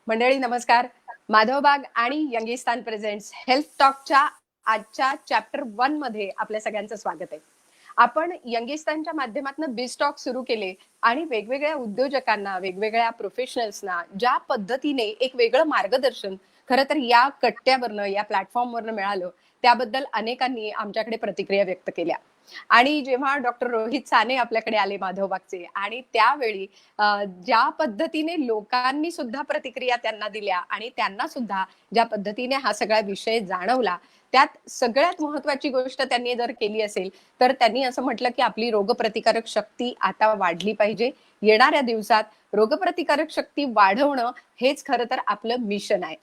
मंडळी नमस्कार. माधवबाग आणि यंगिस्तान प्रेझेंट्स हेल्थ टॉकच्या आजच्या चॅप्टर 1 मध्ये आपल्या सगळ्यांचं स्वागत आहे. आपण यंगिस्तानच्या माध्यमातून बिझटॉक सुरू केले आणि वेगवेगळ्या उद्योजकांना, वेगवेगळ्या प्रोफेशनल्सना ज्या पद्धतीने एक वेगळं मार्गदर्शन खरं तर या कट्ट्यावरनं, या प्लॅटफॉर्मवरनं मिळालं, त्याबद्दल अनेकांनी आमच्याकडे प्रतिक्रिया व्यक्त केल्या. आणि जेव्हा डॉक्टर रोहित साने आपल्याकडे आले माधवबागचे आणि त्यावेळी ज्या पद्धतीने लोकांनी सुद्धा प्रतिक्रिया त्यांना दिल्या आणि त्यांना सुद्धा ज्या पद्धतीने हा सगळा विषय जाणवला, त्यात सगळ्यात महत्वाची गोष्ट त्यांनी जर केली असेल तर त्यांनी असं म्हटलं की आपली रोगप्रतिकारक शक्ती आता वाढली पाहिजे. येणाऱ्या दिवसात रोगप्रतिकारक शक्ती वाढवणं हेच खरं तर आपलं मिशन आहे.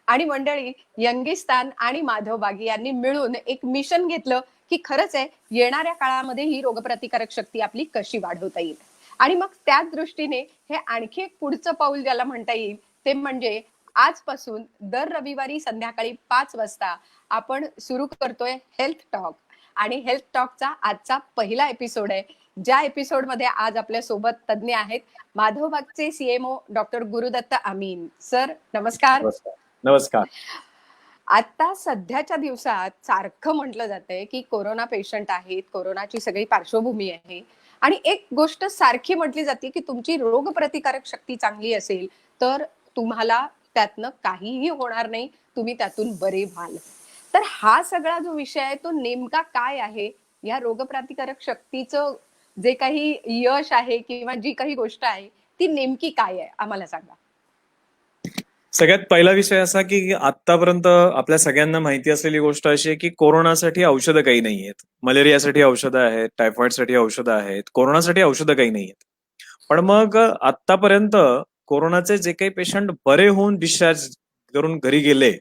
आणि मंडळी, यंगिस्तान आणि माधवबाग यांनी मिळून एक मिशन घेतलं की खरंच आहे, येणाऱ्या काळामध्ये ही रोगप्रतिकारक शक्ती आपली कशी वाढवता येईल. आणि मग त्याच दृष्टीने हे आणखी एक पुढचं पाऊल ज्याला म्हणता येईल ते म्हणजे आजपासून दर रविवारी संध्याकाळी 5 वाजता आपण सुरू करतोय हेल्थ टॉक. आणि हेल्थ टॉकचा आजचा पहिला एपिसोड आहे, ज्या एपिसोडमध्ये आज आपल्या सोबत तज्ज्ञ आहेत माधवबागचे CMO doctor Gurudatt Amin sir. नमस्कार. नमस्कार. नमस्कार. आता सध्याच्या दिवसात सारखं म्हटलं जातंय की कोरोना पेशंट आहेत, कोरोनाची सगळी पार्श्वभूमी आहे आणि एक गोष्ट सारखी म्हटली जाते की तुमची रोगप्रतिकारक शक्ती चांगली असेल तर तुम्हाला त्यातनं काहीही होणार नाही, तुम्ही त्यातून बरे व्हाल. तर हा सगळा जो विषय आहे तो नेमका काय आहे, या रोगप्रतिकारक शक्तीचं जे काही यश आहे किंवा जी काही गोष्ट आहे ती नेमकी काय आहे आम्हाला सांगा. सगळ्यात पहिला विषय असा की आतापर्यंत आपल्या सगळ्यांना माहिती असलेली गोष्ट अशी आहे की कोरोनासाठी औषधं काही नाही आहेत. मलेरियासाठी औषधं आहेत, टायफॉइडसाठी औषधं आहेत, कोरोनासाठी औषधं काही नाही आहेत. पण मग आतापर्यंत कोरोनाचे जे काही पेशंट बरे होऊन डिस्चार्ज करून घरी गेले,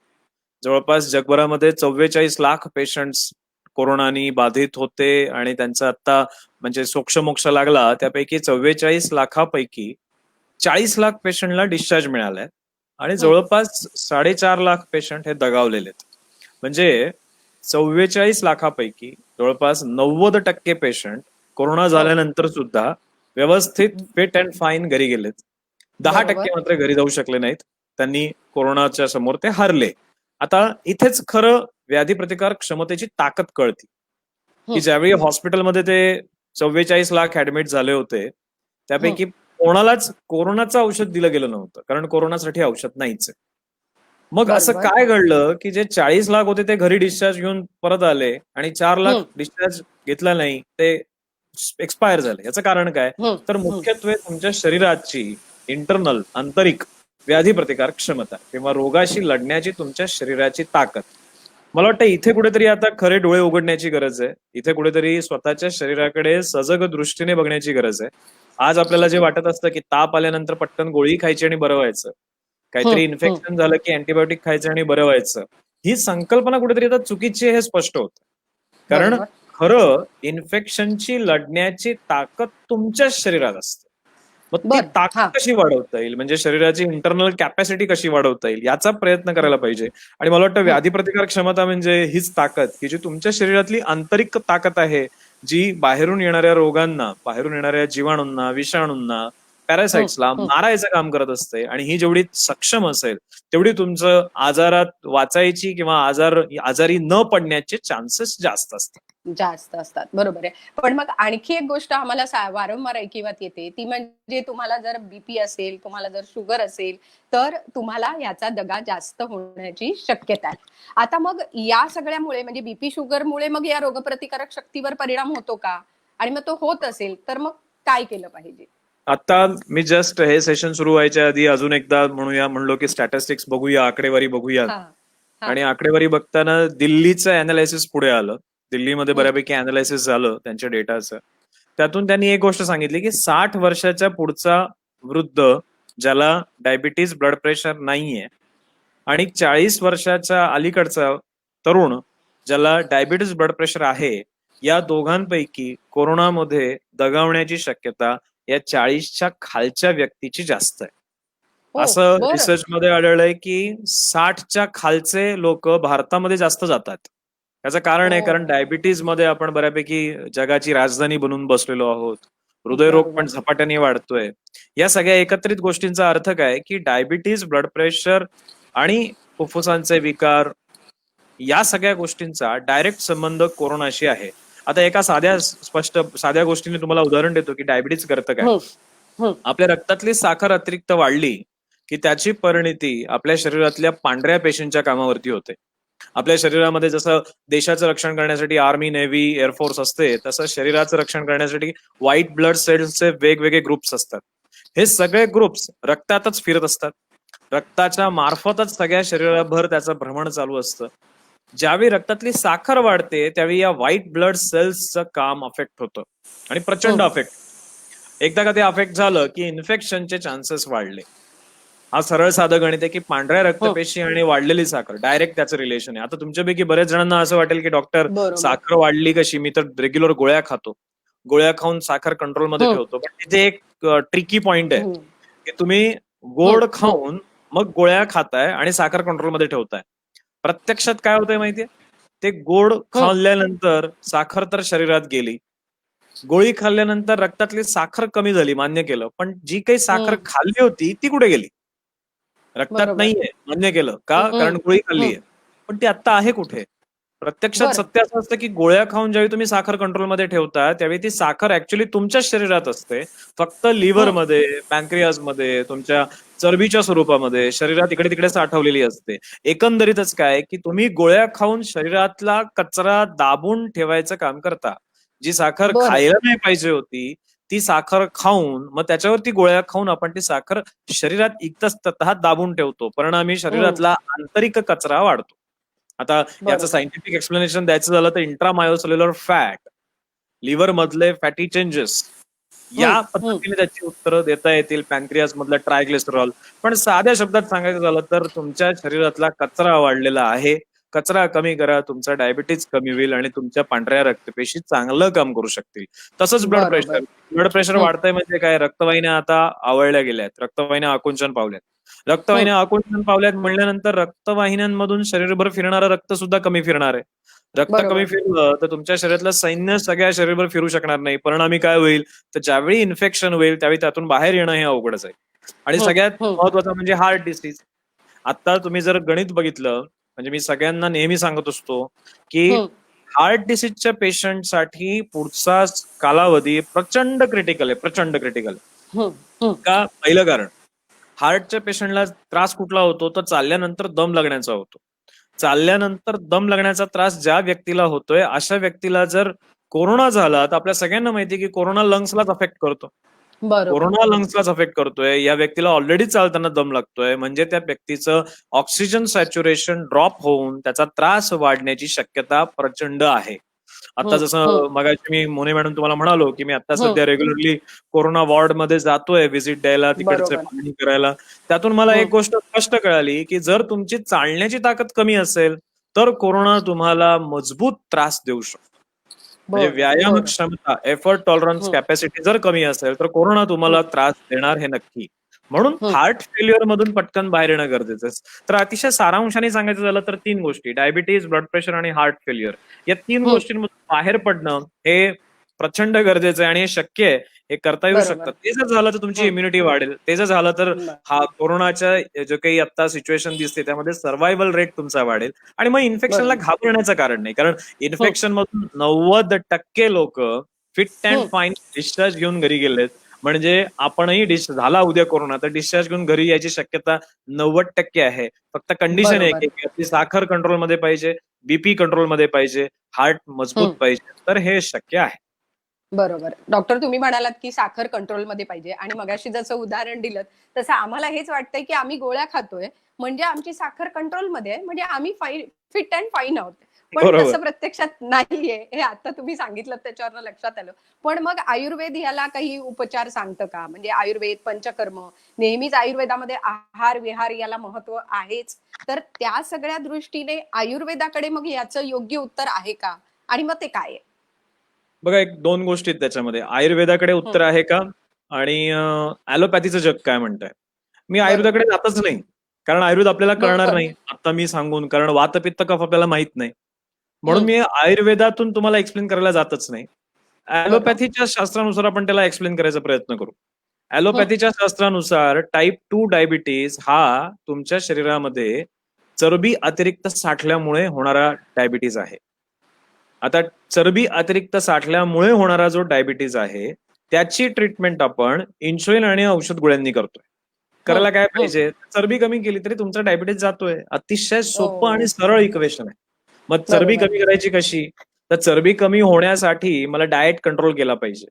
जवळपास जगभरामध्ये 44 लाख पेशंट्स कोरोनानी बाधित होते आणि त्यांचा आता म्हणजे सोक्षमोक्ष लागला. त्यापैकी 44 लाखापैकी 40 लाख पेशंटला डिस्चार्ज मिळालाय आणि जवळपास 4.5 लाख पेशंट हे दगावलेले आहेत. म्हणजे 44 लाखापैकी जवळपास 90% पेशंट कोरोना झाल्यानंतर सुद्धा व्यवस्थित फिट अँड फाईन घरी गेलेत. 10% मात्र घरी जाऊ शकले नाहीत. त्यांनी कोरोनाच्या समोर ते हरले. आता इथेच खरं व्याधी प्रतिकार क्षमतेची ताकद कळती की ज्यावेळी हॉस्पिटलमध्ये ते 44 लाख ऍडमिट झाले होते त्यापैकी कोणालाच कोरोनाचं औषध दिलं गेलं नव्हतं, कारण कोरोनासाठी औषध नाहीच आहे. मग असं काय घडलं की जे 40 लाख होते ते घरी डिस्चार्ज घेऊन परत आले आणि 4 लाख डिस्चार्ज घेतला नाही, ते एक्सपायर झाले. याचं कारण काय? तर मुख्यत्वे तुमच्या शरीराची इंटरनल आंतरिक व्याधी प्रतिकार क्षमता किंवा रोगाशी लढण्याची तुमच्या शरीराची ताकद. मला वाटतं इथे कुठेतरी आता खरे डोळे उघडण्याची गरज आहे. इथे कुठेतरी स्वतःच्या शरीराकडे सजग दृष्टीने बघण्याची गरज आहे. आज आपल्याला जे वाटत असतं की ताप आल्यानंतर पटकन गोळी खायची आणि बरं व्हायचं, काहीतरी इन्फेक्शन झालं की अँटीबायोटिक खायचं आणि बरं व्हायचं, ही संकल्पना कुठेतरी आता चुकीची आहे हे स्पष्ट होतं. कारण खरं इन्फेक्शनची लढण्याची ताकद तुमच्याच शरीरात असते. मग ती ताकद कशी वाढवता येईल, म्हणजे शरीराची इंटरनल कॅपॅसिटी कशी वाढवता येईल याचा प्रयत्न करायला पाहिजे. आणि मला वाटतं व्याधी प्रतिकार क्षमता म्हणजे हीच ताकद की जी तुमच्या शरीरातली आंतरिक ताकद आहे, जी बाहेरून येणाऱ्या रोगांना, बाहेरून येणाऱ्या जीवाणूंना, विषाणूंना, पॅरासाइट्सला मारायचं काम करत असते. आणि ही जेवढी सक्षम असेल तेवढी तुमचं आजारात वाचायची किंवा आजारी न पडण्याचे चान्सेस जास्त असतात. बरोबर आहे. पण मग आणखी एक गोष्ट आम्हाला वारंवार ऐकिवात येते, ती म्हणजे तुम्हाला जर बीपी असेल, तुम्हाला जर शुगर असेल तर तुम्हाला याचा दगा जास्त होण्याची शक्यता आहे. आता मग या सगळ्यामुळे म्हणजे बीपी शुगरमुळे मग या रोगप्रतिकारक शक्तीवर परिणाम होतो का? आणि मग तो होत असेल तर मग काय केलं पाहिजे? आता मी जस्ट हे सेशन सुरू व्हायच्या आधी अजून एकदा म्हणलो की स्टॅटिस्टिक्स बघूया, आकडेवारी बघूया. आणि आकडेवारी बघताना दिल्लीचं अनालिसिस पुढे आलं. दिल्लीमध्ये बऱ्यापैकी अनालिसिस झालं त्यांच्या डेटाचं. त्यातून त्यांनी एक गोष्ट सांगितली की 60 वर्षाच्या पुढचा वृद्ध ज्याला डायबिटीज, ब्लड प्रेशर नाहीये आणि 40 वर्षाच्या अलीकडचा तरुण ज्याला डायबिटीज, ब्लड प्रेशर आहे, या दोघांपैकी कोरोनामध्ये दगावण्याची शक्यता या 40च्या खालच्या व्यक्तीची जास्त आहे. असं रिसर्च मध्ये आढळलंय की 60च्या खालचे लोक भारतामध्ये जास्त जातात. याचं कारण आहे कारण डायबिटीज मध्ये आपण बऱ्यापैकी जगाची राजधानी बनून बसलेलो आहोत. हृदयरोग बरोबर. पण झपाट्याने वाढतोय. या सगळ्या एकत्रित गोष्टींचा अर्थ काय की डायबिटीज, ब्लड प्रेशर आणि फुफ्फुसांचे विकार या सगळ्या गोष्टींचा डायरेक्ट संबंध कोरोनाशी आहे. आता एका साध्या गोष्टीने तुम्हाला उदाहरण देतो की डायबिटीज करतं काय. हम्म, हम्म. आपल्या रक्तातली साखर अतिरिक्त वाढली की त्याची परिणती आपल्या शरीरातल्या पांढऱ्या पेशींच्या कामावरती होते. आपल्या शरीरामध्ये जसं देशाचं रक्षण करण्यासाठी आर्मी, नेव्ही, एअरफोर्स असते, तसं शरीराचं रक्षण करण्यासाठी व्हाईट ब्लड सेल्सचे वेगवेगळे ग्रुप्स असतात. हे सगळे ग्रुप्स रक्तातच फिरत असतात. रक्ताच्या मार्फतच सगळ्या शरीराभर त्याचं भ्रमण चालू असतं. ज्यावेळी रक्तातली साखर वाढते त्यावेळी या व्हाईट ब्लड सेल्सचं काम अफेक्ट होतं आणि प्रचंड अफेक्ट. एकदा का ते अफेक्ट झालं की इन्फेक्शनचे चान्सेस वाढले. हा सरळ साधं गणित आहे की पांढऱ्या रक्तपेशी आणि वाढलेली साखर डायरेक्ट त्याचं रिलेशन आहे. आता तुमच्यापैकी बऱ्याच जणांना असं वाटेल की डॉक्टर बरोबर. साखर वाढली कशी, मी तर रेग्युलर गोळ्या खातो, गोळ्या खाऊन साखर कंट्रोलमध्ये ठेवतो. पण तिथे एक ट्रिकी पॉइंट आहे की तुम्ही गोड खाऊन मग गोळ्या खाताय आणि साखर कंट्रोलमध्ये ठेवताय. प्रत्यक्षात काय होतंय माहितीये, ते गोड खाल्ल्यानंतर साखर तर शरीरात गेली, गोळी खाल्ल्यानंतर रक्तातली साखर कमी झाली, मान्य केलं, पण जी काही साखर खाल्ली होती ती कुठे गेली? रक्तात बरोबर. नाहीये, मान्य केलं का, कारण गोळी खाल्लीये, पण ती आता आहे कुठे? प्रत्यक्षात बरं. सत्य असं असतं की गोळ्या खाऊन ज्यावेळी तुम्ही साखर कंट्रोलमध्ये ठेवता त्यावेळी ती साखर ऍक्च्युली तुमच्याच शरीरात असते, फक्त लिव्हरमध्ये, पॅनक्रियाजमध्ये, तुमच्या चरबीच्या स्वरूपामध्ये शरीरात इकडे तिकडे साठवलेली असते. एकंदरीतच काय की तुम्ही गोळ्या खाऊन शरीरातला कचरा दाबून ठेवायचं काम करता. जी साखर बरं. खायला नाही पाहिजे होती ती साखर खाऊन मग त्याच्यावरती गोळ्या खाऊन आपण ती साखर शरीरात इतस्ततः दाबून ठेवतो. परिणामी शरीरातला आंतरिक कचरा वाढतो. आता याचं बरोबर. सायंटिफिक एक्सप्लेनेशन द्यायचं झालं तर इंट्रामायोसेल्युलर फॅट, लिव्हर मधले फॅटी चेंजेस, या पद्धतीने त्याची उत्तरं देता येतील. पॅनक्रियास मधलं ट्रायग्लिसरॉल. पण साध्या शब्दात सांगायचं झालं तर तुमच्या शरीरातला कचरा वाढलेला आहे. कचरा कमी करा, तुमचा डायबिटीज कमी होईल आणि तुमच्या पांढऱ्या रक्तपेशी चांगलं काम करू शकतील. तसंच ब्लड प्रेशर. ब्लड प्रेशर वाढतंय म्हणजे काय, रक्तवाहिन्या आता आवळल्या गेल्यात, रक्तवाहिन्या आकुंचन पावल्यात. रक्तवाहिन्या आकुंचन पावल्यात म्हणल्यानंतर रक्तवाहिन्यांमधून शरीरभर फिरणारं रक्त सुद्धा कमी फिरणार आहे. रक्त बरोबर. कमी फिरलं तर तुमच्या शरीरातलं सैन्य सगळ्या शरीरभर फिरू शकणार नाही. परिणामी काय होईल, तर ज्यावेळी इन्फेक्शन होईल त्यावेळी त्यातून बाहेर येणं हे अवघडच आहे. आणि सगळ्यात महत्वाचं म्हणजे हार्ट डिसीज. आता तुम्ही जर गणित बघितलं, म्हणजे मी सगळ्यांना नेहमी सांगत असतो की हार्ट डिसीजच्या पेशंटसाठी पुढचा कालावधी प्रचंड क्रिटिकल आहे, प्रचंड क्रिटिकल. का? पहिलं कारण, हार्टच्या पेशंटला त्रास कुठला होतो, तर चालल्यानंतर दम लागण्याचा होतो. चालल्यानंतर दम लागण्याचा त्रास ज्या व्यक्तीला होतोय अशा व्यक्तीला जर कोरोना झाला तर आपल्या सगळ्यांना माहिती आहे की कोरोना लंग्सलाच अफेक्ट करतो. बरोबर. कोरोना लंग्सलाच अफेक्ट करतोय. या व्यक्तीला ऑलरेडी चालताना दम लागतोय, म्हणजे त्या व्यक्तीचं ऑक्सिजन सॅच्युरेशन ड्रॉप होऊन त्याचा त्रास वाढण्याची शक्यता प्रचंड आहे. आता जसं मगाशी मी मोने मॅडम तुम्हाला म्हणालो की मी आता सध्या रेग्युलरली कोरोना वॉर्ड मध्ये जातोय व्हिजिट द्यायला, तिकडचे पाहणी करायला. त्यातून मला एक गोष्ट स्पष्ट कळाली की जर तुमची चालण्याची ताकद कमी असेल तर कोरोना तुम्हाला मजबूत त्रास देऊ शकतो. म्हणजे व्यायाम क्षमता, एफर्ट टॉलरन्स कॅपॅसिटी जर कमी असेल तर कोरोना तुम्हाला त्रास देणार हे नक्की. म्हणून हार्ट फेल्युअर मधून पटकन बाहेर येणं गरजेचं आहे. तर अतिशय सारांशाने सांगायचं झालं तर 3 गोष्टी, डायबिटीज, ब्लड प्रेशर आणि हार्ट फेल्युअर, या 3 गोष्टींमधून बाहेर पडणं हे प्रचंड गरजेचं आहे आणि हे शक्य आहे, हे करता येऊ शकतं. ते जर झालं तर तुमची इम्युनिटी वाढेल. ते जर झालं तर हा कोरोनाच्या जो काही आता सिच्युएशन दिसते त्यामध्ये सर्व्हायव्हल रेट तुमचा वाढेल आणि मग इन्फेक्शनला घाबरण्याचं कारण नाही. कारण इन्फेक्शन मधून 90% लोक फिट अँड फाईन डिस्चार्ज घेऊन घरी गेलेत. म्हणजे आपणही झाला उद्या कोरोना तर डिस्चार्ज घेऊन घरी यायची शक्यता 90% आहे. फक्त कंडिशन आहे की आपली साखर कंट्रोलमध्ये पाहिजे, बीपी कंट्रोलमध्ये पाहिजे, हार्ट मजबूत पाहिजे, तर हे शक्य आहे. बरोबर. डॉक्टर, तुम्ही म्हणालात की साखर कंट्रोलमध्ये पाहिजे आणि मगाशी जसं उदाहरण दिलं तसं आम्हाला हेच वाटतंय की आम्ही गोळ्या खातोय म्हणजे आमची साखर कंट्रोलमध्ये आहे, म्हणजे आम्ही फिट अँड फाईन आहोत. पण तसं प्रत्यक्षात नाहीये, हे आता तुम्ही सांगितलं त्याच्यावर लक्षात आलं. पण मग आयुर्वेद याला काही उपचार सांगतं का? म्हणजे आयुर्वेद, पंचकर्म, नेहमीच आयुर्वेदामध्ये आहार विहार याला महत्व आहेच, तर त्या सगळ्या दृष्टीने आयुर्वेदाकडे मग याचं योग्य उत्तर आहे का, आणि मग ते काय आहे? बघा, एक 2 गोष्टी आहेत त्याच्यामध्ये. आयुर्वेदाकडे उत्तर आहे का आणि ॲलोपॅथीचं जग काय म्हणतंय. मी आयुर्वेदाकडे जातच नाही, कारण आयुर्वेद आपल्याला कळणार नाही आता मी सांगून, कारण वात पित्त कफ आपल्याला माहित नाही. म्हणून मी आयुर्वेदातून तुम्हाला एक्सप्लेन करायला जातच नाही. ऍलोपॅथीच्या शास्त्रानुसार आपण त्याला एक्सप्लेन करायचा प्रयत्न करू. ऍलोपॅथीच्या शास्त्रानुसार टाईप 2 डायबिटीज हा तुमच्या शरीरामध्ये चरबी अतिरिक्त साठल्यामुळे होणारा डायबिटीज आहे. आता चरबी अतिरिक्त साठल्यामुळे होणारा जो डायबिटीज आहे त्याची ट्रीटमेंट आपण इन्शुलिन आणि औषध गोळ्यांनी करतोय. करायला काय पाहिजे? चरबी कमी केली तरी तुमचा डायबिटीज जातोय. अतिशय सोपं आणि सरळ इक्वेशन आहे. मग चरबी बरोबर. कमी करायची कशी? तर चरबी कमी होण्यासाठी मला डाएट कंट्रोल केला पाहिजे.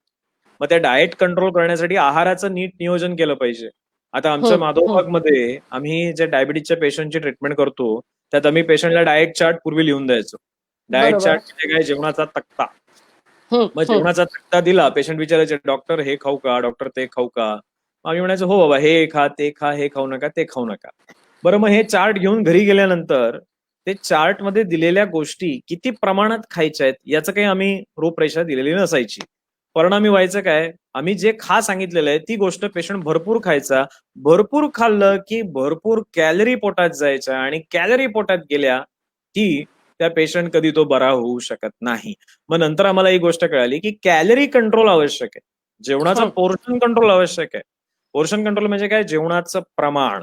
मग त्या डाएट कंट्रोल करण्यासाठी आहाराचं नीट नियोजन केलं पाहिजे. आता आमच्या माधवबागमध्ये आम्ही जे डायबिटीजच्या पेशंटची ट्रीटमेंट करतो त्यात आम्ही पेशंटला डाएट चार्ट पूर्वी लिहून द्यायचो. डाएट बरोबर. चार्ट म्हणजे काय? जेवणाचा तक्ता. मग जेवणाचा तक्ता दिला, पेशंट विचारायचे, डॉक्टर हे खाऊ का? डॉक्टर ते खाऊ का? आम्ही म्हणायचो हो बाबा, हे खा, ते खा, हे खाऊ नका, ते खाऊ नका. बरं, मग हे चार्ट घेऊन घरी गेल्यानंतर ते चार्ट मध्ये दिलेल्या गोष्टी किती प्रमाणात खायच्या आहेत याचं काही आम्ही रूपरेषा दिलेली नसायची. परिणामी व्हायचं काय? आम्ही जे खा सांगितलेलं आहे ती गोष्ट पेशंट भरपूर खायचा. भरपूर खाल्लं की भरपूर कॅलरी पोटात जायच्या आणि कॅलरी पोटात गेल्या की त्या पेशंट कधी तो बरा होऊ शकत नाही. मग नंतर आम्हाला ही गोष्ट कळाली की कॅलरी कंट्रोल आवश्यक आहे. जेवणाचा पोर्शन कंट्रोल आवश्यक आहे. पोर्शन कंट्रोल म्हणजे काय? जेवणाचं प्रमाण.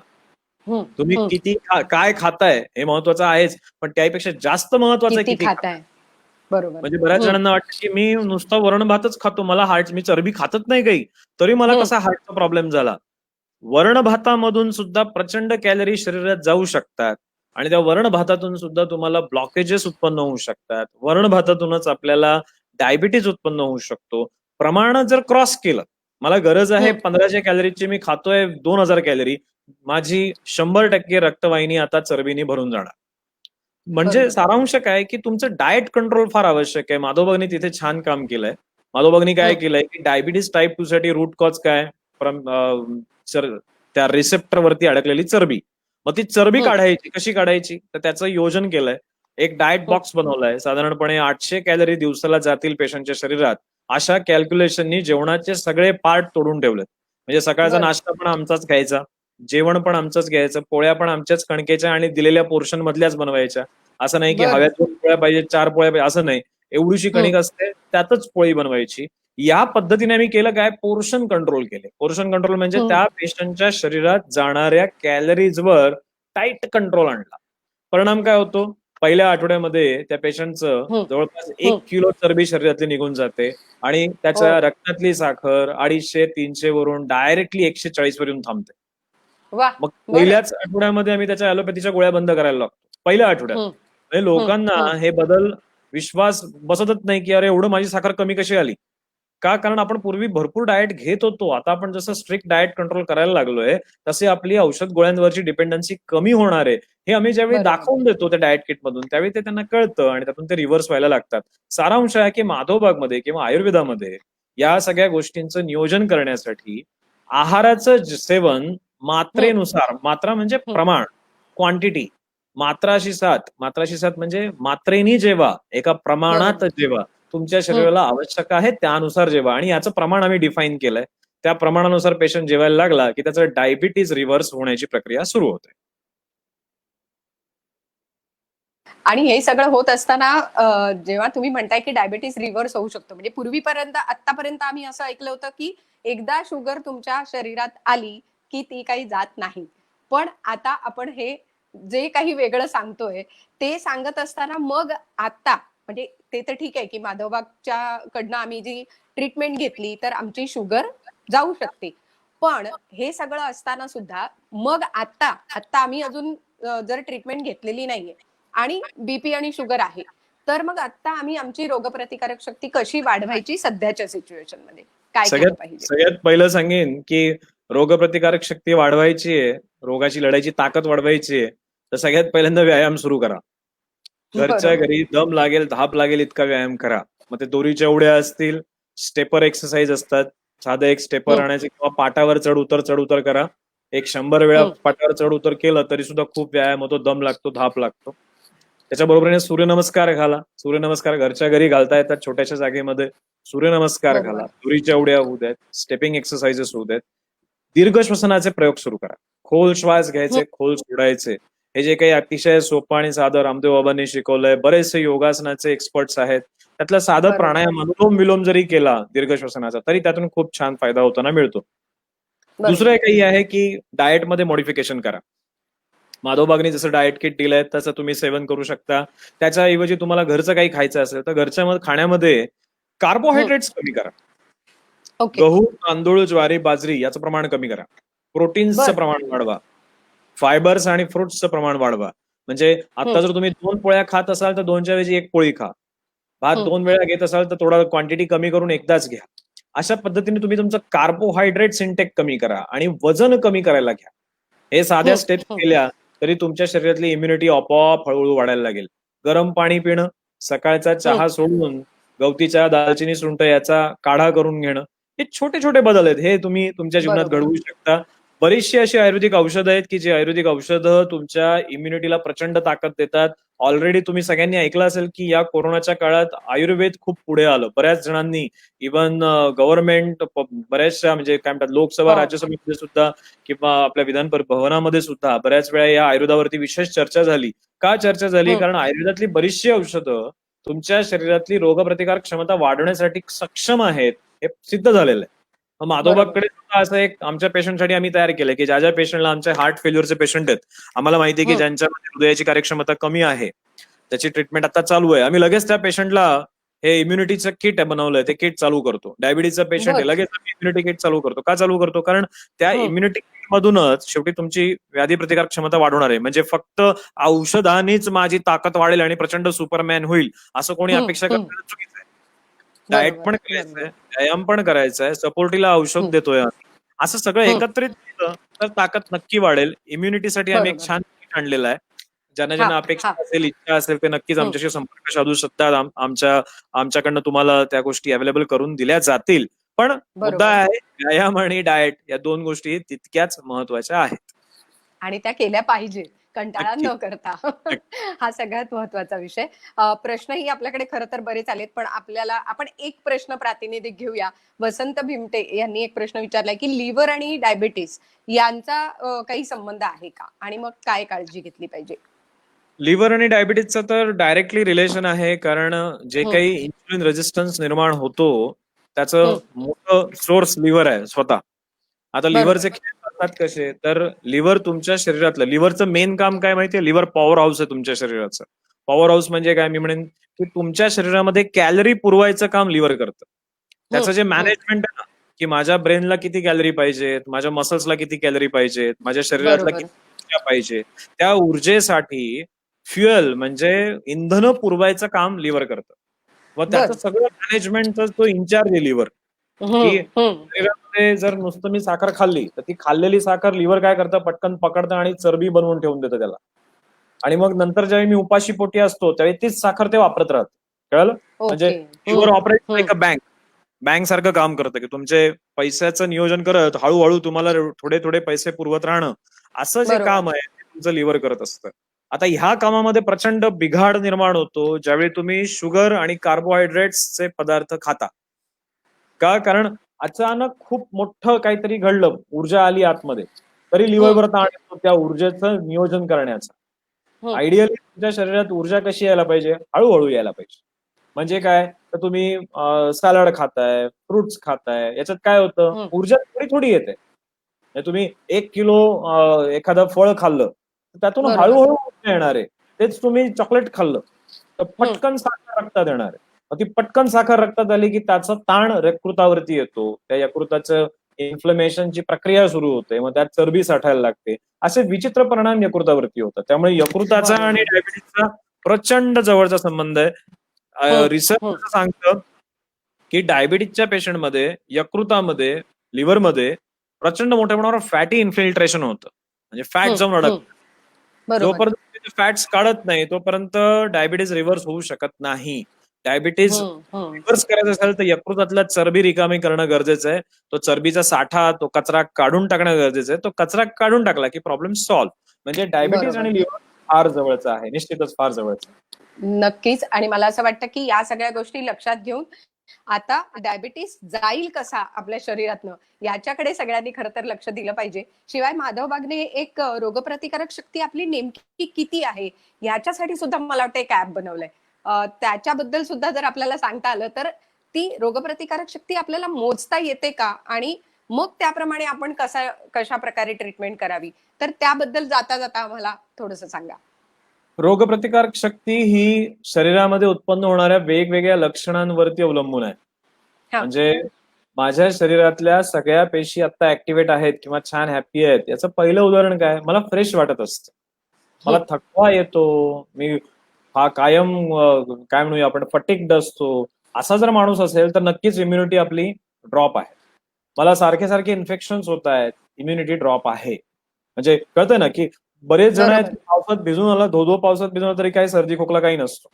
तुम्ही किती काय खाताय हे महत्वाचं आहेच, पण त्यापेक्षा जास्त महत्वाचं आहे किती किती खाताय. बरोबर. म्हणजे बऱ्याच जणांना वाटतं की मी नुसता वरण भातच खातो, मला हार्ट, मी चरबी खातच नाही काही, तरी मला कसा हार्टचा प्रॉब्लेम झाला. वरण भातामधून सुद्धा प्रचंड कॅलरी शरीरात जाऊ शकतात आणि त्या वरण भातातून सुद्धा तुम्हाला ब्लॉकेजेस उत्पन्न होऊ शकतात. वरण भातातूनच आपल्याला डायबिटीज उत्पन्न होऊ शकतो. प्रमाण जर क्रॉस केलं, मला गरज आहे 1500 कॅलरीची, मी खातोय 2000 कॅलरी, माझी 100% रक्तवाहिनी आता चरबीने भरून जाणार. म्हणजे सारांश काय की तुमचं डाएट कंट्रोल फार आवश्यक आहे. माधवबागनी तिथे छान काम केलंय. माधवबागनी काय केलंय की डायबिटीज टाईप 2 साठी रूट कॉज काय? त्या रिसेप्टर वरती अडकलेली चरबी. मग ती चरबी काढायची. कशी काढायची? तर त्याचं योजन केलंय. एक डाएट बॉक्स बनवलाय. साधारणपणे 800 कॅलरी दिवसाला जातील पेशंटच्या शरीरात. अशा कॅल्क्युलेशननी जेवणाचे सगळे पार्ट तोडून ठेवलेत. म्हणजे सकाळचा नाश्ता पण आमचाच घ्यायचा, जेवण पण आमचंच घ्यायचं, पोळ्या पण आमच्याच कणकेच्या आणि दिलेल्या पोर्शन मधल्याच बनवायच्या. असं नाही की हव्या 2 पोळ्या पाहिजे, 4 पोळ्या पाहिजे, असं नाही. एवढीशी कणिक असते त्यातच पोळी बनवायची. या पद्धतीने आम्ही केलं काय? पोर्शन कंट्रोल केले. पोर्शन कंट्रोल म्हणजे त्या पेशंटच्या शरीरात जाणाऱ्या कॅलरीजवर टाईट कंट्रोल आणला. परिणाम काय होतो? पहिल्या आठवड्यामध्ये त्या पेशंटचं जवळपास 1 किलो चरबी शरीरातली निघून जाते आणि त्याच्या रक्तातली साखर 250-300 वरून डायरेक्टली 140 वर येऊन थांबते. मग पहिल्याच आठवड्यामध्ये आम्ही त्याच्या ऍलोपॅथीच्या गोळ्या बंद करायला लागतो. पहिल्या आठवड्यात. म्हणजे लोकांना हे बदल विश्वास बसतच नाही की अरे एवढं माझी साखर कमी कशी आली? का? कारण आपण पूर्वी भरपूर डाएट घेत होतो. आता आपण जसं स्ट्रिक्ट डाएट कंट्रोल करायला लागलोय तसे आपली औषध गोळ्यांवरची डिपेंडन्सी कमी होणार आहे. हे आम्ही ज्यावेळी दाखवून देतो त्या डाएट किट मधून त्यावेळी ते त्यांना कळतं आणि त्यातून ते रिव्हर्स व्हायला लागतात. सारांश आहे की माधवबागमध्ये किंवा आयुर्वेदामध्ये या सगळ्या गोष्टींचं नियोजन करण्यासाठी आहाराचं सेवन मात्रेनुसार, मात्रा म्हणजे प्रमाण, क्वांटिटी, मात्राशी साथ म्हणजे मात्रेनी जेवा, एका प्रमाणात जेवा, तुमच्या शरीराला आवश्यक आहे त्यानुसार जेवा आणि याचं प्रमाण आम्ही डिफाईन केलंय. त्या प्रमाणानुसार पेशंट जेवायला लागला की त्याचं डायबिटीज रिव्हर्स होण्याची प्रक्रिया सुरू होते. आणि हे सगळं होत असताना जेव्हा तुम्ही म्हणताय की डायबिटीस रिव्हर्स होऊ शकतो, म्हणजे पूर्वीपर्यंत आतापर्यंत आम्ही असं ऐकलं होतं की एकदा शुगर तुमच्या शरीरात आली की ती काही जात नाही. पण आता आपण हे जे काही वेगळं सांगतोय ते सांगत असताना मग आता म्हणजे ते तर ठीक आहे की माधवबागच्या कडनं आम्ही जी ट्रीटमेंट घेतली तर आमची शुगर जाऊ शकते. पण हे सगळं असताना सुद्धा मग आता आम्ही अजून जर ट्रीटमेंट घेतलेली नाहीये आणि बीपी आणि शुगर आहे, तर मग आता आम्ही आमची रोगप्रतिकारक शक्ती कशी वाढवायची सध्याच्या सिच्युएशन मध्ये? काय केलं पाहिजे? सगळ्यात पहिलं सांगेन की रोगप्रतिकारक शक्ती वाढवायची आहे, रोगाची लढायची ताकद वाढवायची आहे, तर सगळ्यात पहिल्यांदा व्यायाम सुरू करा. घरच्या घरी दम लागेल, धाप लागेल इतका व्यायाम करा. मग ते दोरीच्या उड्या असतील, स्टेपर एक्सरसाइज असतात, साधं एक स्टेपर आणायचे किंवा पाटावर चढ उतर करा. एक 100 वेळा पाटावर चढ उतर केलं तरी सुद्धा खूप व्यायाम होतो, दम लागतो, धाप लागतो. त्याच्या बरोबरीने सूर्यनमस्कार घाला. सूर्यनमस्कार घरच्या घरी घालता येतात छोट्याशा जागेमध्ये. सूर्यनमस्कार घाला, दोरीच्या उड्या होऊ द्यात, स्टेपिंग एक्सरसाइजेस होऊ द्यात. दीर्घ श्वसनाचे प्रयोग सुरू करा. खोल श्वास घ्यायचे, खोल सोडायचे. हे जे काही अतिशय सोपं आणि साधं रामदेव बाबांनी शिकवलंय. बरेचसे योगासनाचे एक्सपर्ट्स आहेत. त्यातला साधा बरोबर. प्राणायाम, अनुलोम विलोम जरी केला दीर्घ श्वसनाचा, तरी त्यातून खूप छान फायदा होताना मिळतो. दुसरं बरोबर. काही आहे की डाएटमध्ये मॉडिफिकेशन करा. माधवबागनी जसं डाएट किट दिलंय तसं तुम्ही सेवन करू शकता. त्याच्याऐवजी तुम्हाला घरचं काही खायचं असेल तर घरच्या खाण्यामध्ये कार्बोहायड्रेट्स कमी करा. ओके. गहू, तांदूळ, ज्वारी, बाजरी याचं प्रमाण कमी करा. प्रोटीन्सचं बर. प्रमाण वाढवा. फायबर्स आणि फ्रुट्सचं प्रमाण वाढवा. म्हणजे आता जर तुम्ही 2 पोळ्या खात असाल तर 2च्या ऐवजी 1 पोळी खा. भात 2 वेळा घेत असाल तर थोडा क्वांटिटी कमी करून एकदाच घ्या. अशा पद्धतीने तुम्ही तुमचं कार्बोहायड्रेट्स इंटेक कमी करा आणि वजन कमी करायला घ्या. हे साध्या स्टेप्स केल्या तरी तुमच्या शरीरातली इम्युनिटी आपोआप हळूहळू वाढायला लागेल. गरम पाणी पिणं, सकाळचा चहा सोडून गवती चहा, दालचिनी, सुंठ याचा काढा करून घेणं, हे छोटे छोटे बदल आहेत. हे तुम्ही तुमच्या जीवनात बरोबर. घडवू शकता. बरीचशी अशी आयुर्वेदिक औषधं आहेत की जी आयुर्वेदिक औषधं तुमच्या इम्युनिटीला प्रचंड ताकद देतात. ऑलरेडी तुम्ही सगळ्यांनी ऐकलं असेल की या कोरोनाच्या काळात आयुर्वेद खूप पुढे आलं. बऱ्याच जणांनी इव्हन गव्हर्नमेंट बऱ्याचशा म्हणजे काय म्हणतात लोकसभा, राज्यसभेमध्ये सुद्धा किंवा आपल्या विधान भवनामध्ये सुद्धा बऱ्याच वेळा या आयुर्वेदावरती विशेष चर्चा झाली. का चर्चा झाली? कारण आयुर्वेदातली बरीचशी औषधं तुमच्या शरीरातली रोगप्रतिकार क्षमता वाढवण्यासाठी सक्षम आहेत, हे सिद्ध झालेलं आहे. माधवबागकडे सुद्धा असं एक आमच्या पेशंटसाठी आम्ही तयार केलंय की ज्या ज्या पेशंटला आमचे हार्ट फेल्युअरचे पेशंट आहेत, आम्हाला माहिती आहे की ज्यांच्यामध्ये हृदयाची कार्यक्षमता कमी आहे, त्याची ट्रीटमेंट आता चालू आहे. आम्ही लगेच त्या पेशंटला हे इम्युनिटीचं किट बनवलंय, ते किट चालू करतो. डायबिटीजचा पेशंट आहे, लगेच आम्ही इम्युनिटी किट चालू करतो. का चालू करतो? कारण त्या इम्युनिटी किट मधूनच शेवटी तुमची व्याधी प्रतिकार क्षमता वाढवणार आहे. म्हणजे फक्त औषधानेच माझी ताकद वाढेल आणि प्रचंड सुपरमॅन होईल असं कोणी अपेक्षा करणं चुकीचं आहे. डाएट पण करायचंय, व्यायाम पण करायचा आहे, सपोर्टीला औषध देतोय आम्ही. असं सगळं एकत्रित केलं तर ताकद नक्की वाढेल. इम्युनिटीसाठी आम्ही एक छान किट आणलेलं आहे. ज्यांना ज्यांना अपेक्षा असेल, इच्छा असेल ते नक्कीच आमच्याशी संपर्क साधू शकतात. आमच्याकडनं तुम्हाला त्या गोष्टी अवेलेबल करून दिल्या जातील. पण मुद्दा आहे व्यायाम आणि डाएट या 2 गोष्टी तितक्याच महत्वाच्या आहेत. आणि त्या केल्या पाहिजे कंटाळा न करता. हा सगळ्यात महत्वाचा विषय. प्रश्नही आपल्याकडे खरं तर बरेच आलेत, पण आपण एक प्रश्न प्रातिनिधिक घेऊया. वसंत भीमटे यांनी एक प्रश्न विचारलाय की लिव्हर आणि डायबिटीस यांचा काही संबंध आहे का? आणि मग काय काळजी घेतली पाहिजे? लिव्हर आणि डायबिटीजचं तर डायरेक्टली रिलेशन आहे. कारण जे काही इन्सुलिन रेजिस्टन्स निर्माण होतो त्याचं मोठं सोर्स लिव्हर आहे स्वतः. आता लिव्हरचे खेळ असतात कसे? तर लिव्हर तुमच्या शरीरातलं लिव्हरचं मेन काम काय माहितीये? लिव्हर पॉवर हाऊस आहे तुमच्या शरीराचं. पॉवर हाऊस म्हणजे काय? मी म्हणेन की तुमच्या शरीरामध्ये कॅलरी पुरवायचं काम लिव्हर करतं. त्याचं जे मॅनेजमेंट आहे ना, की माझ्या ब्रेनला किती कॅलरी पाहिजेत, माझ्या मसल्सला किती कॅलरी पाहिजेत, माझ्या शरीरातला किती ऊर्जा पाहिजे, त्या ऊर्जेसाठी फ्युएल म्हणजे इंधन पुरवायचं काम लिव्हर करतं. व त्याचं सगळं मॅनेजमेंटचा तो इन्चार्ज आहे लिव्हर. की शरीरामध्ये जर नुसतं मी साखर खाल्ली तर ती खाल्लेली साखर लिव्हर काय करतं? पटकन पकडतं आणि चरबी बनवून ठेवून देतं त्याला. आणि मग नंतर ज्यावेळी मी उपाशी पोटी असतो त्यावेळी तीच साखर ते वापरत राहतं. कळलं? म्हणजे liver operate like a bank. Bank सारखं काम करतं की तुमचे पैशाचं नियोजन करत हळूहळू तुम्हाला थोडे थोडे पैसे पुरवत राहणं, असं जे काम आहे ते तुमचं लिव्हर करत असतं. आता ह्या कामामध्ये प्रचंड बिघाड निर्माण होतो ज्यावेळी तुम्ही शुगर आणि कार्बोहायड्रेट्सचे पदार्थ खाता. का? कारण अचानक खूप मोठं काहीतरी घडलं, ऊर्जा आली आतमध्ये, तरी लिव्हरवर ताण येतो त्या ऊर्जेचं नियोजन करण्याचं. आयडियली तुमच्या शरीरात ऊर्जा कशी यायला पाहिजे? हळूहळू यायला पाहिजे. म्हणजे काय? तर तुम्ही सॅलड खाताय, फ्रुट्स खाताय, याच्यात काय होतं? ऊर्जा थोडी थोडी येते. तुम्ही 1 किलो एखादं फळ खाल्लं तर त्यातून हळूहळू ऊर्जा येणार आहे. तेच तुम्ही चॉकलेट खाल्लं तर पटकन साखर रक्तात येणार आहे. ती पटकन साखर रक्तात आली की त्याचा ताण यकृतावरती येतो. त्या यकृताचं इन्फ्लमेशनची प्रक्रिया सुरू होते. मग त्यात चरबी साठायला लागते. असे विचित्र परिणाम यकृतावरती होतात. त्यामुळे यकृताचा आणि डायबिटीसचा प्रचंड जवळचा संबंध आहे. रिसर्च असं सांगतं की डायबिटीसच्या पेशंटमध्ये यकृतामध्ये, लिव्हरमध्ये प्रचंड मोठ्या प्रमाणावर फॅटी इन्फिल्ट्रेशन होतं. म्हणजे फॅट जाऊन अडकतं. जोपर्यंत फॅट्स काढत नाही तोपर्यंत डायबिटीस रिव्हर्स होऊ शकत नाही. डायबिटीस रिव्हर्स करायचं असेल तर यकृतातला चरबी रिकामी करणं गरजेचं आहे. तो चरबीचा साठा, तो कचरा काढून टाकणं गरजेचं आहे. तो कचरा काढून टाकला की प्रॉब्लेम सॉल्व्ह. म्हणजे डायबिटीस आणि लिव्हर फार जवळचं आहे. निश्चितच फार जवळचं आहे. नक्कीच. आणि मला असं वाटतं की या सगळ्या गोष्टी लक्षात घेऊन आता डायबिटीस जाईल कसा आपल्या शरीरातनं याच्याकडे सगळ्यांनी खरं तर लक्ष दिलं पाहिजे. शिवाय माधव बागने एक रोगप्रतिकारक शक्ती आपली नेमकी किती आहे याच्यासाठी सुद्धा मला वाटतं एक ऍप बनवलंय. त्याच्याबद्दल सुद्धा जर आपल्याला सांगता आलं तर ती रोगप्रतिकारक शक्ती आपल्याला मोजता येते का, आणि मग त्याप्रमाणे आपण कशा प्रकारे ट्रीटमेंट करावी, तर त्याबद्दल जाता जाता आम्हाला थोडस सांगा. रोगप्रतिकारक शक्ती ही शरीरामध्ये उत्पन्न होणाऱ्या वेगवेगळ्या लक्षणांवरती अवलंबून आहे. हा. म्हणजे माझ्या शरीरातल्या सगळ्या पेशी आता ऍक्टिव्हेट आहेत किंवा छान हॅपी आहेत, याचं पहिलं उदाहरण काय, मला फ्रेश वाटत असतं, मला थकवा येतो, मी हा कायम काय म्हणूया आपण फटिग्ड असतो. असा जर माणूस असेल तर नक्कीच इम्युनिटी आपली ड्रॉप आहे. मला सारखे सारखे इन्फेक्शन्स होत आहेत, इम्युनिटी ड्रॉप आहे. म्हणजे कळतंय ना की बरेच जण आहेत बरोबर. की पावसात भिजून आला, धो पावसात भिजून आला तरी काही सर्दी खोकला काही नसतो.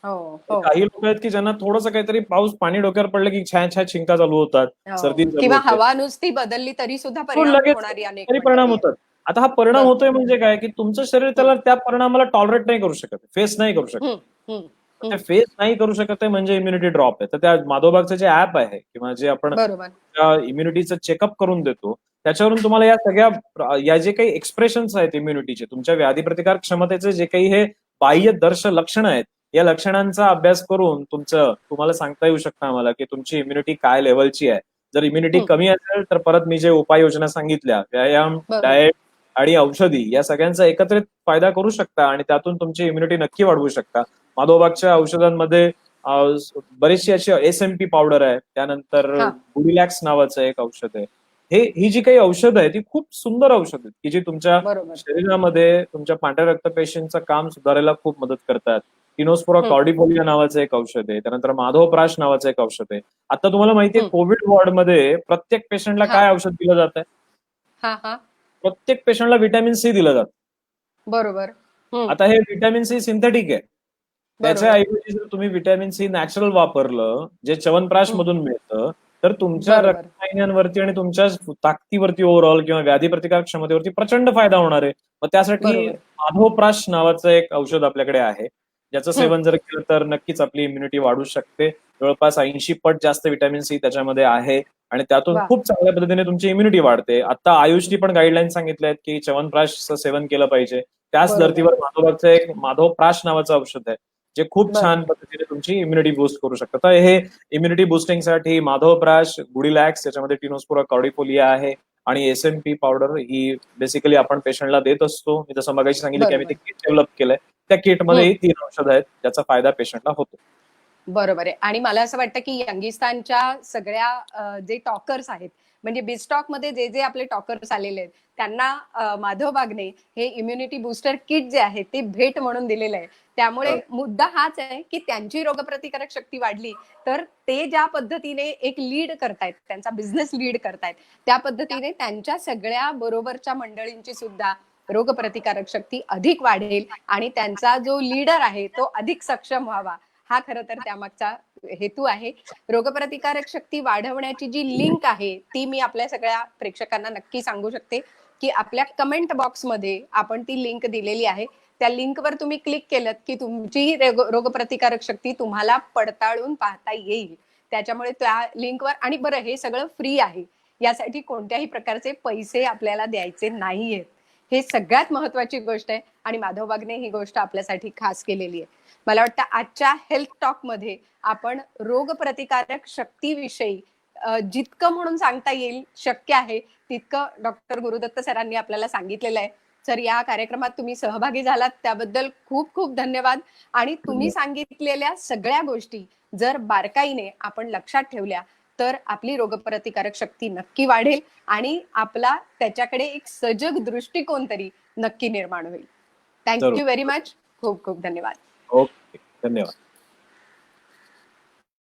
हो तर हो काही लोक आहेत की ज्यांना थोडंसं काहीतरी पाऊस पाणी डोक्यावर पडलं की छान छान शिंका चालू होतात, सर्दी हो, चालू किंवा होते, हवा नुसती बदलली तरी सुद्धा तो परिणाम लगेच होणारी अनेक तरी परिणाम मंडळी आहेत. होतात. आता हा परिणाम बरोबर. होतोय म्हणजे काय, की तुमचं शरीर हम्म, त्या परिणामाला टॉलरेट नाही करू शकत, फेस नाही करू शकत. हम्म, हम्म, ते हम्म. फेस नाही करू शकत आहे म्हणजे इम्युनिटी ड्रॉप आहे. तर त्या माधवबागचं जे ऍप आहे किंवा जे आपण बरोबर. इम्युनिटीचं चेकअप करून देतो, त्याच्यावरून तुम्हाला या सगळ्या या जे काही एक्सप्रेशन्स आहेत इम्युनिटीचे, तुमच्या व्याधी प्रतिकार क्षमतेचे जे काही हे बाह्य दर्श लक्षणं आहेत, या लक्षणांचा अभ्यास करून तुम्हाला सांगता येऊ शकतं आम्हाला की तुमची इम्युनिटी काय लेवलची आहे. जर इम्युनिटी हम्म, कमी असेल तर परत मी जे उपाययोजना सांगितल्या, व्यायाम, बरोबर. डाएट आणि औषधी, या सगळ्यांचा एकत्रित फायदा करू शकता आणि त्यातून तुमची इम्युनिटी नक्की वाढवू शकता. माधवबागच्या औषधांमध्ये बरीचशी अशी एसएमपी पावडर आहे, त्यानंतर हा. गुडिलॅक्स नावाचं एक औषध आहे. ही जी काही औषधं आहेत ती खूप सुंदर औषध आहेत की जी तुमच्या बरोबर. शरीरामध्ये तुमच्या पांढऱ्या रक्तपेशींचं काम सुधारायला खूप मदत करतात. टिनोस्पोरा हम्म, कॉर्डिफोलिया नावाचं एक औषध आहे, त्यानंतर माधवप्राश नावाचं एक औषध आहे. आता तुम्हाला माहितीये हम्म. कोविड वॉर्डमध्ये प्रत्येक पेशंटला हा काय औषध दिलं जात आहे? हा हा. प्रत्येक पेशंटला व्हिटॅमिन सी दिलं जातं. बरोबर. हम्म. आता हे व्हिटॅमिन सी सिंथेटिक आहे. बरोबर. त्याच्याऐवजी जर तुम्ही व्हिटॅमिन सी नॅचरल वापरलं, जे च्यवनप्राश हम्म. मधून मिळतं, तर तुमच्या बरोबर. रक्तवाहिन्यांवरती आणि तुमच्या ताकदीवरती ओव्हरऑल किंवा व्याधी प्रतिकार क्षमतेवरती प्रचंड फायदा होणार आहे. मग त्यासाठी बरोबर. माधवप्राश नावाचं एक औषध आपल्याकडे आहे, ज्याचं हम्म. सेवन जर केलं तर नक्कीच आपली इम्युनिटी वाढू शकते. जवळपास 80 पट जास्त व्हिटॅमिन सी त्याच्यामध्ये आहे आणि त्यातून वा. खूप चांगल्या पद्धतीने तुमची इम्युनिटी वाढते. आता आयुषनी पण गाईडलाईन सांगितल्या आहेत की च्यवनप्राशचं सेवन केलं पाहिजे. त्याच बरोबर. धर्तीवर माधवबागचं एक माधवप्राश नावाचं औषध आहे, जे खूप छान बरोबर. पद्धतीने तुमची इम्युनिटी बूस्ट करू शकतं. तर हे इम्युनिटी बुस्टिंगसाठी माधवप्राश, गुडिलॅक्स, त्याच्यामध्ये टिनोस्पोरा कॉर्डिफोलिया आहे आणि एसएमपी पावडर ही बेसिकली आपण पेशंटला देत असतो. मी जसं मगाशी सांगितलं की आम्ही ते बरोबर. किट डेव्हलप केलंय. त्या किटमध्ये हम्म. ही 3 औषधं आहेत, ज्याचा फायदा पेशंटला होतो. बरोबर आहे. आणि मला असं वाटतं की यंगिस्तानच्या सगळ्या जे टॉकर्स आहेत, म्हणजे बिस्टॉक मध्ये जे जे आपले टॉकर्स आलेले आहेत, त्यांना माधव बागने हे इम्युनिटी बुस्टर किट जे आहे ते भेट म्हणून दिलेलं आहे. त्यामुळे मुद्दा हाच आहे की त्यांची रोगप्रतिकारक शक्ती वाढली तर ते ज्या पद्धतीने एक लीड करतायत, त्यांचा बिझनेस लीड करतायत, त्या पद्धतीने त्यांच्या सगळ्या बरोबरच्या मंडळींची सुद्धा रोगप्रतिकारक शक्ती अधिक वाढेल आणि त्यांचा जो लीडर आहे तो अधिक सक्षम व्हावा, हा खरं तर त्यामागचा हेतू आहे. रोगप्रतिकारक शक्ती वाढवण्याची जी लिंक आहे ती मी आपल्या सगळ्या प्रेक्षकांना नक्की सांगू शकते की आपल्या कमेंट बॉक्समध्ये आपण ती लिंक दिलेली आहे. त्या लिंकवर तुम्ही क्लिक केलं की तुमची रोगप्रतिकारक शक्ती तुम्हाला पडताळून पाहता येईल. त्याच्यामुळे त्या लिंकवर, आणि बरं हे सगळं फ्री आहे, यासाठी कोणत्याही प्रकारचे पैसे आपल्याला द्यायचे नाहीयेत. हे सगळ्यात महत्वाची गोष्ट आहे आणि माधव बागने ही गोष्ट आपल्यासाठी खास केलेली आहे. मला वाटतं आजच्या हेल्थ टॉक मध्ये आपण रोगप्रतिकारक शक्तीविषयी जितकं म्हणून सांगता येईल शक्य आहे तितकं डॉक्टर गुरुदत्त सरांनी आपल्याला सांगितलेलं आहे. सर, या कार्यक्रमात तुम्ही सहभागी झालात त्याबद्दल खूप खूप धन्यवाद. आणि तुम्ही सांगितलेल्या सगळ्या गोष्टी जर बारकाईने आपण लक्षात ठेवल्या तर आपली रोगप्रतिकारक शक्ती नक्की वाढेल आणि आपला त्याच्याकडे एक सजग दृष्टिकोन तरी नक्की निर्माण होईल. Thank you very much. खूप खूप धन्यवाद. ओके, धन्यवाद.